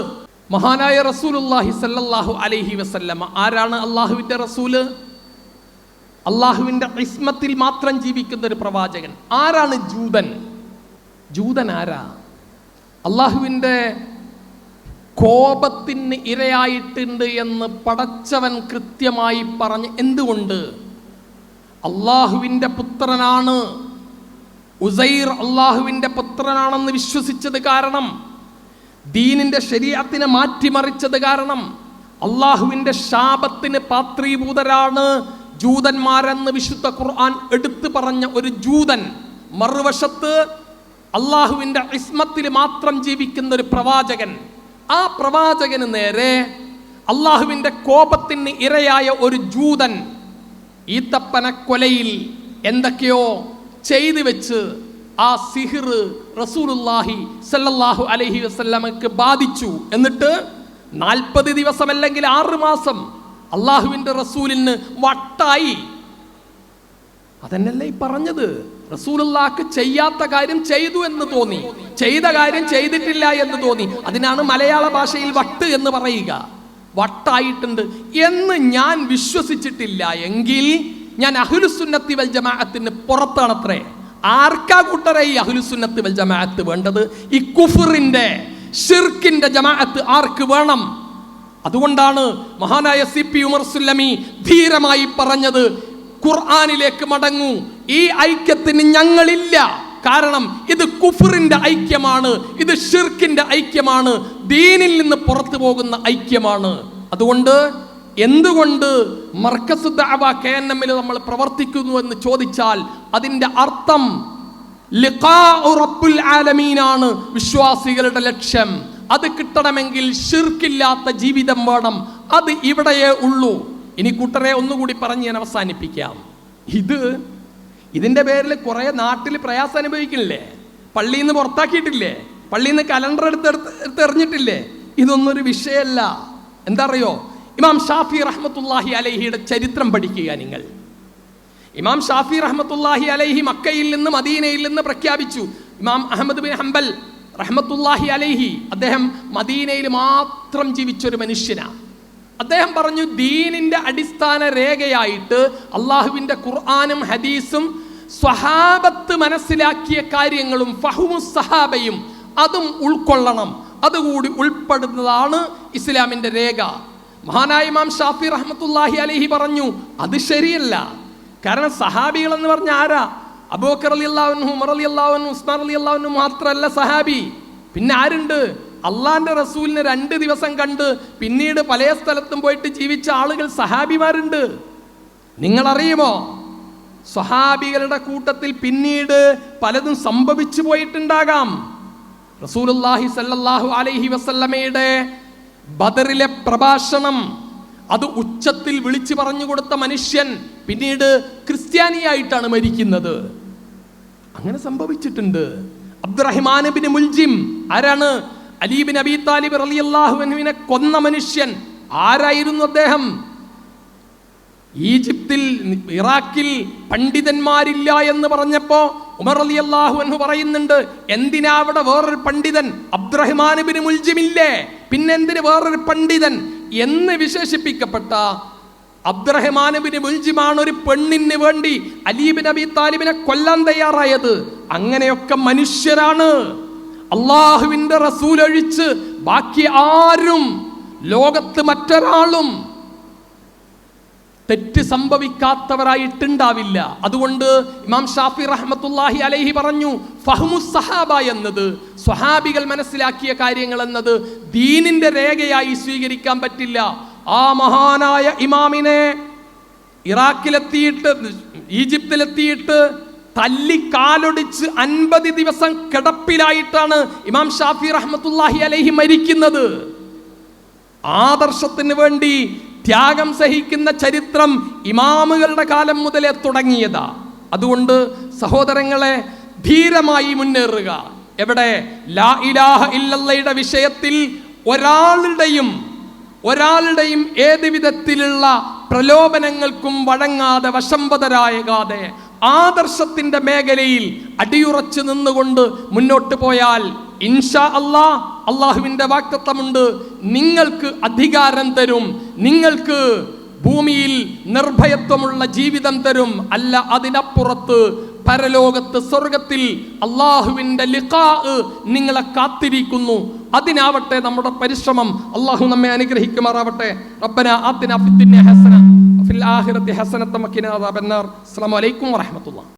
മഹാനായ റസൂലുള്ളാഹി സ്വല്ലല്ലാഹു അലൈഹി വസല്ലമ ആരാണ്? അള്ളാഹുവിന്റെ റസൂല്, അള്ളാഹുവിന്റെ ഇസ്മത്തിൽ മാത്രം ജീവിക്കുന്ന ഒരു പ്രവാചകൻ. ആരാണ് ജൂതൻ? ജൂതൻ ആരാ? അള്ളാഹുവിന്റെ കോപത്തിന് ഇരയായിട്ടുണ്ട് എന്ന് പടച്ചവൻ കൃത്യമായി പറഞ്ഞ്. എന്തുകൊണ്ട്? അള്ളാഹുവിന്റെ പുത്രനാണ് ഉസൈർ, അള്ളാഹുവിന്റെ പുത്രനാണെന്ന് വിശ്വസിച്ചത് കാരണം, ദീനിന്റെ ശരീഅത്തിനെ മാറ്റിമറിച്ചത് കാരണം, അള്ളാഹുവിന്റെ ശാപത്തിന് പാത്രീഭൂതരാണ് ജൂതന്മാരെന്ന് വിശുദ്ധ ഖുർആൻ എടുത്തു പറഞ്ഞ ഒരു ജൂതൻ, മറുവശത്ത് അള്ളാഹുവിന്റെ ഇസ്മത്തിൽ മാത്രം ജീവിക്കുന്ന ഒരു പ്രവാചകൻ. ആ പ്രവാചകന് നേരെ അള്ളാഹുവിന്റെ കോപത്തിന് ഇരയായ ഒരു ജൂതൻ ഈത്തപ്പന കൊലയിൽ എന്തൊക്കെയോ ചെയ്തു വെച്ച് ആ സിഹിർ റസൂലുള്ളാഹി സ്വല്ലല്ലാഹു അലൈഹി വസല്ലമക്ക് ബാധിച്ചു. എന്നിട്ട് 40 ദിവസം അല്ലെങ്കിൽ 6 മാസം അള്ളാഹുവിന്റെ റസൂലിന് വട്ടായി. അതന്നല്ലേ ഈ പറഞ്ഞത്? റസൂലുള്ളാഹിക്ക് ചെയ്യാത്ത കാര്യം ചെയ്തു എന്ന് തോന്നി, ചെയ്ത കാര്യം ചെയ്തിട്ടില്ല എന്ന് തോന്നി. അതിനാണ് മലയാള ഭാഷയിൽ വട്ട് എന്ന് പറയുക. വട്ടായിട്ടുണ്ട് എന്ന് ഞാൻ വിശ്വസിച്ചിട്ടില്ല എങ്കിൽ ഞാൻ അഹ്ലുസുന്നത്തി വൽ ജമാഅത്തിന് പുറത്താണത്രേ. ആർക്കാ കൂട്ടരെ ഈ അഹ്ലുസുന്നത്തി വൽ ജമാഅത്ത് വേണ്ടത്? ഈ കുഫറിന്റെ ഷിർക്കിന്റെ ജമാഅത്ത് ആർക്ക് വേണം? അതുകൊണ്ടാണ് മഹാനായ CP ഉമർ സുല്ലമി ധീരമായി പറഞ്ഞത്, ഖുർആനിലേക്ക് മടങ്ങൂ, ഈ ഐക്യത്തിന് ഞങ്ങളില്ല. കാരണം ഇത് കുഫറിന്റെ ഐക്യമാണ്, ഇത് ഷിർക്കിന്റെ ഐക്യമാണ്, ദീനിൽ നിന്ന് പുറത്തു പോകുന്ന ഐക്യമാണ്. അതുകൊണ്ട് എന്തുകൊണ്ട് മർക്കസു ദഅവ KNM നമ്മൾ പ്രവർത്തിക്കുന്നു എന്ന് ചോദിച്ചാൽ അതിന്റെ അർത്ഥം ലിഖാഉ റബ്ബുൽ ആലമീനാണ് വിശ്വാസികളുടെ ലക്ഷ്യം. അത് കിട്ടണമെങ്കിൽ ഷിർക്കില്ലാത്ത ജീവിതം വേണം. അത് ഇവിടെയേ ഉള്ളൂ. ഇനി കൂട്ടരെ ഒന്നുകൂടി പറഞ്ഞ് ഞാൻ അവസാനിപ്പിക്കാം. ഇതിന്റെ പേരിൽ കുറെ നാട്ടിൽ പ്രയാസം അനുഭവിക്കില്ലേ? പള്ളിയിൽ നിന്ന് പുറത്താക്കിയിട്ടില്ലേ? പള്ളിയിൽ നിന്ന് കലണ്ടർ എടുത്തെറിഞ്ഞിട്ടില്ലേ? ഇതൊന്നൊരു വിഷയമല്ല. എന്താ അറിയോ? ഇമാം ഷാഫി റഹ്മത്തുള്ളാഹി അലൈഹിയുടെ ചരിത്രം പഠിക്കുക നിങ്ങൾ. ഇമാം ഷാഫി റഹ്മത്തുള്ളാഹി അലൈഹി മക്കയിൽ നിന്ന് മദീനയിൽ നിന്ന് പ്രഖ്യാപിച്ചു. ഇമാം അഹ്മദ് ബിൻ ഹംബൽ റഹ്മത്തുള്ളാഹി അലൈഹി അദ്ദേഹം മദീനയിൽ മാത്രം ജീവിച്ചൊരു മനുഷ്യനാണ്. അദ്ദേഹം പറഞ്ഞു, ദീനിന്റെ അടിസ്ഥാന രേഖയായിട്ട് അള്ളാഹുവിന്റെ ഖുർആനും ഹദീസും സ്വഹാബത്ത് മനസ്സിലാക്കിയ കാര്യങ്ങളും ഫഹ്മുസ് സഹാബയും അതും ഉൾക്കൊള്ളണം, അതുകൂടി ഉൾപ്പെടുന്നതാണ് ഇസ്ലാമിന്റെ രേഖ. മഹാനായ ഇമാം ഷാഫി റഹ്മത്തുള്ളാഹി അലൈഹി പറഞ്ഞു, അത് ശരിയല്ല. കാരണം സഹാബികൾ എന്ന് പറഞ്ഞ ആരാ? അബൂബക്കർ റളിയല്ലാഹു അൻഹു, ഉമർ റളിയല്ലാഹു അൻഹു, ഉസ്മാൻ റളിയല്ലാഹു അൻഹു മാത്രമല്ല സഹാബി. പിന്നെ ആരുണ്ട്? അള്ളാന്റെ റസൂലിനെ 2 ദിവസം കണ്ട് പിന്നീട് പല സ്ഥലത്തും പോയിട്ട് ജീവിച്ച ആളുകൾ സഹാബിമാരുണ്ട്. നിങ്ങൾ അറിയുമോ, സ്വഹാബികളുടെ കൂട്ടത്തിൽ പിന്നീട് പലതും സംഭവിച്ചു പോയിട്ടുണ്ടാകാം. റസൂലുള്ളാഹി സ്വല്ലല്ലാഹു അലൈഹി വസല്ലമയുടെ ബദറിലെ പ്രഭാഷണം അത് ഉച്ചത്തിൽ വിളിച്ചു പറഞ്ഞു കൊടുത്ത മനുഷ്യൻ പിന്നീട് ക്രിസ്ത്യാനിയായിട്ടാണ് മരിക്കുന്നത്. അങ്ങനെ സംഭവിച്ചിട്ടുണ്ട്. അബ്ദുറഹ്മാൻ ഇബ്നു മുൽജിം ആരാണ്? അലി ഇബ്നു അബീ താലിബ് റളിയല്ലാഹു അൻഹുവിനെ കൊന്ന മനുഷ്യൻ. ആരായിരുന്നു അദ്ദേഹം? ഈജിപ്തിൽ ഇറാഖിൽ പണ്ഡിതന്മാരില്ല എന്ന് പറഞ്ഞപ്പോ ഉമർ റളിയല്ലാഹു അൻഹു പറയുന്നുണ്ട്, എന്തിനാ അവിടെ വേറൊരു പണ്ഡിതൻ? അബ്ദുറഹ്മാൻ ഇബ്നു മുൽജിം ഇല്ലേ, പിന്നെന്തിന് വേറൊരു പണ്ഡിതൻ എന്ന് വിശേഷിപ്പിക്കപ്പെട്ട അബ്ദുറഹ്മാൻ ഇബ്നു മുൽജിമാണ് ഒരു പെണ്ണിന് വേണ്ടി അലി ഇബ്നു അബീ താലിബിനെ കൊല്ലാൻ തയ്യാറായത്. അങ്ങനെയൊക്കെ മനുഷ്യരാണ്. അള്ളാഹുവിന്റെ റസൂൽ ഒഴിച്ച് ബാക്കി ആരും ലോകത്ത് മറ്റൊരാളും തെറ്റ് സംഭവിക്കാത്തവരായിട്ടുണ്ടാവില്ല. അതുകൊണ്ട് ഇമാം ഷാഫി റഹ്മത്തുള്ളാഹി അലൈഹി പറഞ്ഞു, ഫഹ്മുസ് സഹാബ എന്നത്, സ്വഹാബികൾ മനസ്സിലാക്കിയ കാര്യങ്ങൾ എന്നത് ദീനിന്റെ രേഖയായി സ്വീകരിക്കാൻ പറ്റില്ല. ആ മഹാനായ ഇമാമിനെ ഇറാഖിലെത്തിയിട്ട് ഈജിപ്തിലെത്തിയിട്ട് തല്ലി കാലൊടിച്ച് 50 ദിവസം കിടപ്പിലായിട്ടാണ് ഇമാം ഷാഫി റഹ്മത്തുള്ളാഹി അലൈഹി മരിക്കുന്നത്. ആദർശത്തിന് വേണ്ടി ത്യാഗം സഹിക്കുന്ന ചരിത്രം ഇമാമുകളുടെ കാലം മുതലേ തുടങ്ങിയതാ. അതുകൊണ്ട് സഹോദരങ്ങളെ, ധീരമായി മുന്നേറുക. എവിടെ? ലാ ഇലാഹ ഇല്ലല്ലാഹയുടെ വിഷയത്തിൽ ഒരാളുടെയും ഏത് വിധത്തിലുള്ള പ്രലോഭനങ്ങൾക്കും വഴങ്ങാതെ വശംവദരാകാതെ ആദർശത്തിന്റെ മേഖലയിൽ അടിയുറച്ചു നിന്നുകൊണ്ട് മുന്നോട്ട് പോയാൽ ഇൻഷാ അല്ലാഹ് അള്ളാഹുവിന്റെ വാഗ്ദത്തമുണ്ട്, നിങ്ങൾക്ക് അധികാരം തരും, നിങ്ങൾക്ക് ഭൂമിയിൽ നിർഭയത്വമുള്ള ജീവിതം തരും. അല്ല, അതിനപ്പുറത്ത് പരലോകത്ത് സ്വർഗത്തിൽ അള്ളാഹുവിന്റെ ലിഖാ നിങ്ങളെ കാത്തിരിക്കുന്നു. അതിനാവട്ടെ നമ്മുടെ പരിശ്രമം. അള്ളാഹു നമ്മെ അനുഗ്രഹിക്കുമാറാവട്ടെ. റബ്ബനാ ആതിനാ ഫിദ്ദുനിയ ഹസന വഫിൽ ആഖിറതി ഹസനത വഖിനാ അദാബന്നാർ. അസ്സലാമു അലൈക്കും വറഹ്മത്തുള്ളാഹി.